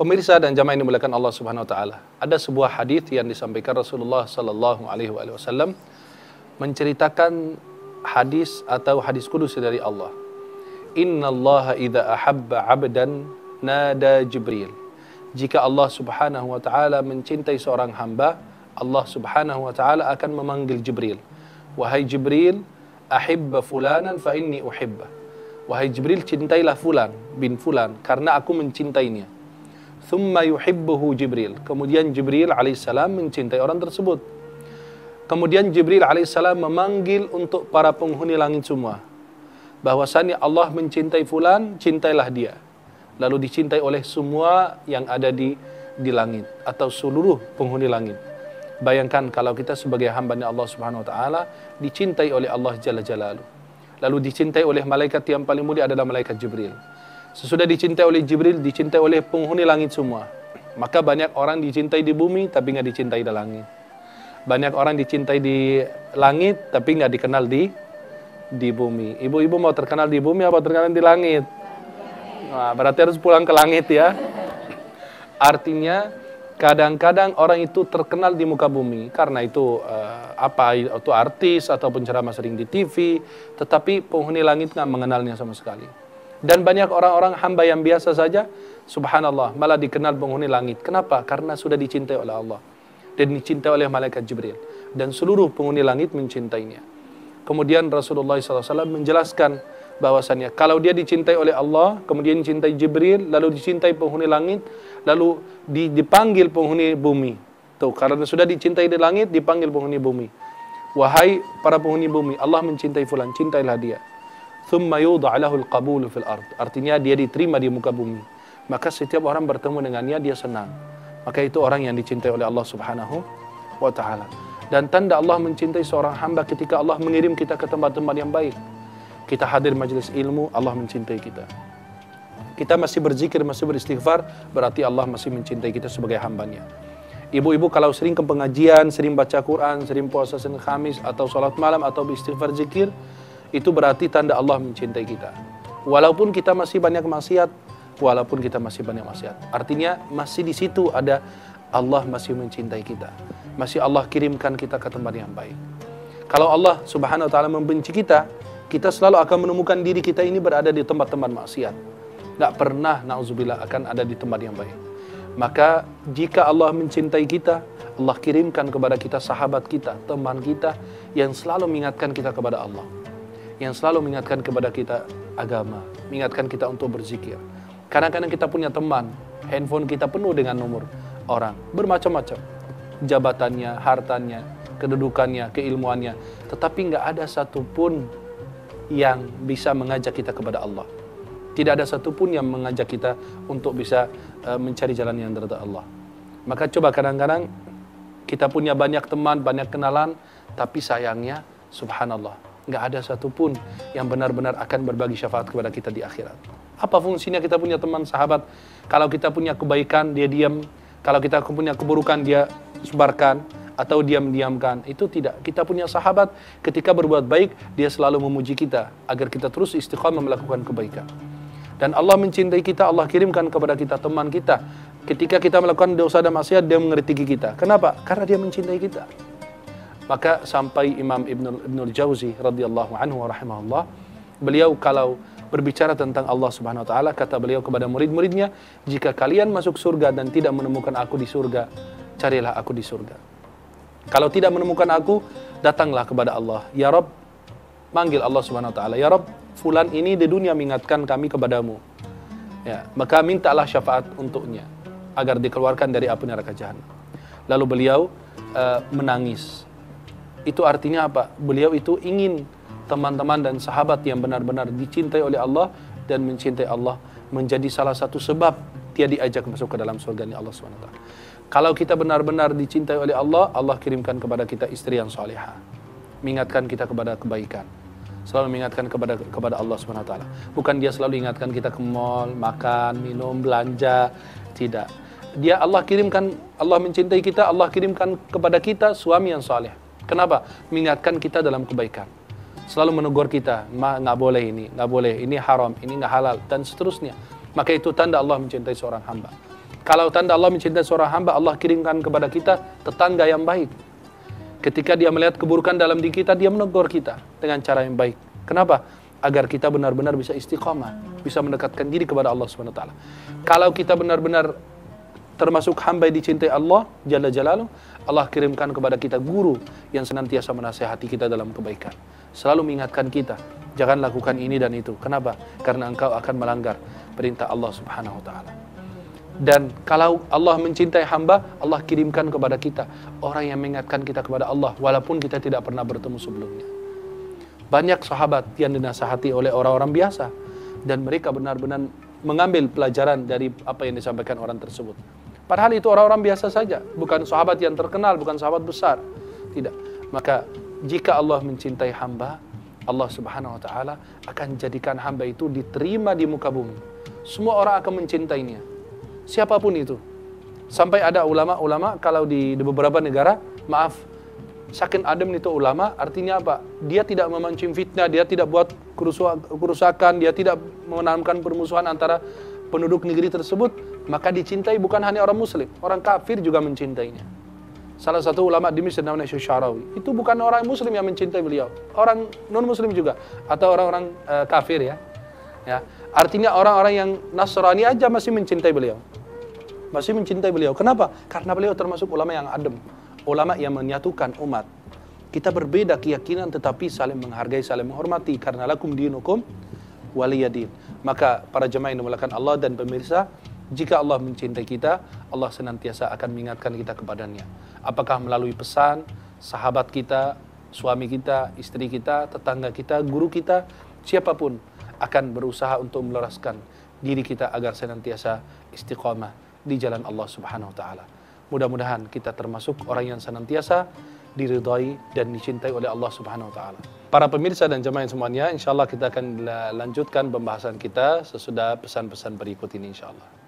Pemirsa dan jamaah yang dimuliakan Allah Subhanahu wa taala. Ada sebuah hadis yang disampaikan Rasulullah sallallahu alaihi wasallam menceritakan hadis atau hadis kudus dari Allah. Innallaha idza ahabba 'abdan nada Jibril. Jika Allah Subhanahu wa taala mencintai seorang hamba, Allah Subhanahu wa taala akan memanggil Jibril. Wahai Jibril, ahibba fulanan fa inni uhibba. Wahai Jibril, cintailah fulan bin fulan karena aku mencintainya. Thumma yuhibbuhu Jibril. Kemudian Jibril alaihissalam mencintai orang tersebut. Kemudian Jibril alaihissalam memanggil untuk para penghuni langit semua. Bahwasannya Allah mencintai fulan, cintailah dia. Lalu dicintai oleh semua yang ada di langit atau seluruh penghuni langit. Bayangkan kalau kita sebagai hamba-Nya Allah Subhanahu wa taala dicintai oleh Allah Jalla Jalaluhu. Lalu dicintai oleh malaikat yang paling mulia adalah malaikat Jibril. Sesudah dicintai oleh Jibril, dicintai oleh penghuni langit semua. Maka banyak orang dicintai di bumi, tapi nggak dicintai di langit. Banyak orang dicintai di langit, tapi nggak dikenal di bumi. Ibu-ibu mau terkenal di bumi apa terkenal di langit? Nah, berarti harus pulang ke langit ya. Artinya, kadang-kadang orang itu terkenal di muka bumi karena itu itu artis atau penceramah sering di TV, tetapi penghuni langit nggak mengenalnya sama sekali. Dan banyak orang-orang hamba yang biasa saja, subhanallah, malah dikenal penghuni langit. Kenapa? Karena sudah dicintai oleh Allah dan dicintai oleh malaikat Jibril dan seluruh penghuni langit mencintainya. Kemudian Rasulullah SAW menjelaskan bahwasannya kalau dia dicintai oleh Allah, kemudian dicintai Jibril, lalu dicintai penghuni langit, lalu dipanggil penghuni bumi. Tuh, karena sudah dicintai di langit, dipanggil penghuni bumi. Wahai para penghuni bumi, Allah mencintai fulan, cintailah dia. Thumma yudha' lahul qabulu fil ard. Artinya dia diterima di muka bumi. Maka setiap orang bertemu dengannya dia senang. Maka itu orang yang dicintai oleh Allah Subhanahu wa taala. Dan tanda Allah mencintai seorang hamba ketika Allah mengirim kita ke tempat-tempat yang baik. Kita hadir majelis ilmu, Allah mencintai kita. Kita masih berzikir, masih beristighfar, berarti Allah masih mencintai kita sebagai hambanya. Ibu-ibu kalau sering ke pengajian, sering baca Quran, sering puasa Senin Kamis, atau sholat malam, atau beristighfar zikir, itu berarti tanda Allah mencintai kita. Walaupun kita masih banyak maksiat, artinya masih di situ ada Allah masih mencintai kita. Masih Allah kirimkan kita ke tempat yang baik. Kalau Allah Subhanahu wa taala membenci kita, kita selalu akan menemukan diri kita ini berada di tempat-tempat maksiat. Gak pernah, na'udzubillah, akan ada di tempat yang baik. Maka jika Allah mencintai kita, Allah kirimkan kepada kita sahabat kita, teman kita, yang selalu mengingatkan kita kepada Allah, yang selalu mengingatkan kepada kita agama, mengingatkan kita untuk berzikir. Kadang-kadang kita punya teman, handphone kita penuh dengan nomor orang, bermacam-macam, jabatannya, hartanya, kedudukannya, keilmuannya, tetapi nggak ada satupun yang bisa mengajak kita kepada Allah. Tidak ada satupun yang mengajak kita untuk bisa mencari jalan yang dari Allah. Maka coba kadang-kadang kita punya banyak teman, banyak kenalan, tapi sayangnya, subhanallah, nggak ada satupun yang benar-benar akan berbagi syafaat kepada kita di akhirat. Apa fungsinya kita punya teman sahabat? Kalau kita punya kebaikan, dia diam. Kalau kita punya keburukan, dia sebarkan. Atau diam-diamkan. Itu tidak. Kita punya sahabat, ketika berbuat baik, dia selalu memuji kita agar kita terus istiqamah melakukan kebaikan. Dan Allah mencintai kita, Allah kirimkan kepada kita teman kita. Ketika kita melakukan dosa dan maksiat, dia mengkritiki kita. Kenapa? Karena dia mencintai kita. Maka sampai Imam Ibnul Jauzi radhiyallahu anhu wa rahimahullah, beliau kalau berbicara tentang Allah Subhanahu wa taala, kata beliau kepada murid-muridnya, jika kalian masuk surga dan tidak menemukan aku di surga, carilah aku di surga. Kalau tidak menemukan aku, datanglah kepada Allah. Ya Rabb, manggil Allah Subhanahu wa taala. Ya Rabb, fulan ini di dunia mengingatkan kami kepadamu. Ya, maka mintalah syafaat untuknya agar dikeluarkan dari api neraka jahanam. Lalu beliau menangis. Itu artinya apa? Beliau itu ingin teman-teman dan sahabat yang benar-benar dicintai oleh Allah dan mencintai Allah menjadi salah satu sebab dia diajak masuk ke dalam surga Allah Subhanahu wa taala. Kalau kita benar-benar dicintai oleh Allah, Allah kirimkan kepada kita istri yang salihah, mengingatkan kita kepada kebaikan, selalu mengingatkan kepada Allah Subhanahu wa taala. Bukan dia selalu ingatkan kita ke mall, makan, minum, belanja, tidak. Dia Allah kirimkan, Allah mencintai kita, Allah kirimkan kepada kita suami yang saleh. Kenapa? Mengingatkan kita dalam kebaikan. Selalu menegur kita, nggak boleh ini, nggak boleh, ini haram, ini nggak halal, dan seterusnya. Maka itu tanda Allah mencintai seorang hamba. Kalau tanda Allah mencintai seorang hamba, Allah kirimkan kepada kita tetangga yang baik. Ketika dia melihat keburukan dalam diri kita, dia menegur kita dengan cara yang baik. Kenapa? Agar kita benar-benar bisa istiqamah, bisa mendekatkan diri kepada Allah Subhanahu wa taala. Kalau kita benar-benar termasuk hamba yang dicintai Allah Jalla Jalaluhu, Allah kirimkan kepada kita guru yang senantiasa menasihati kita dalam kebaikan. Selalu mengingatkan kita, jangan lakukan ini dan itu. Kenapa? Karena engkau akan melanggar perintah Allah Subhanahu wa taala. Dan kalau Allah mencintai hamba, Allah kirimkan kepada kita orang yang mengingatkan kita kepada Allah walaupun kita tidak pernah bertemu sebelumnya. Banyak sahabat yang dinasihati oleh orang-orang biasa dan mereka benar-benar mengambil pelajaran dari apa yang disampaikan orang tersebut. Padahal itu orang-orang biasa saja, bukan sahabat yang terkenal, bukan sahabat besar. Tidak. Maka jika Allah mencintai hamba, Allah Subhanahu wa taala akan jadikan hamba itu diterima di muka bumi. Semua orang akan mencintainya. Siapapun itu. Sampai ada ulama-ulama kalau di beberapa negara, maaf, saking adem itu ulama, artinya apa? Dia tidak memancing fitnah, dia tidak buat kerusakan, dia tidak menanamkan permusuhan antara penduduk negeri tersebut, maka dicintai bukan hanya orang muslim, orang kafir juga mencintainya. Salah satu ulama di Mesir namanya Syarawi, itu bukan orang muslim yang mencintai beliau, orang non muslim juga, atau orang-orang kafir ya. Artinya orang-orang yang Nasrani aja masih mencintai beliau. Masih mencintai beliau. Kenapa? Karena beliau termasuk ulama yang adem, ulama yang menyatukan umat. Kita berbeda keyakinan tetapi saling menghargai, saling menghormati. Karena lakum dinukum waliyadin. Maka para jemaah yang dimuliakan Allah dan pemirsa, jika Allah mencintai kita, Allah senantiasa akan mengingatkan kita kepadanya. Apakah melalui pesan, sahabat kita, suami kita, istri kita, tetangga kita, guru kita, siapapun akan berusaha untuk meluruskan diri kita agar senantiasa istiqamah di jalan Allah Subhanahu wa taala. Mudah-mudahan kita termasuk orang yang senantiasa diridhai dan dicintai oleh Allah Subhanahu wa taala. Para pemirsa dan jemaah semuanya, insyaallah kita akan lanjutkan pembahasan kita sesudah pesan-pesan berikut ini insyaallah.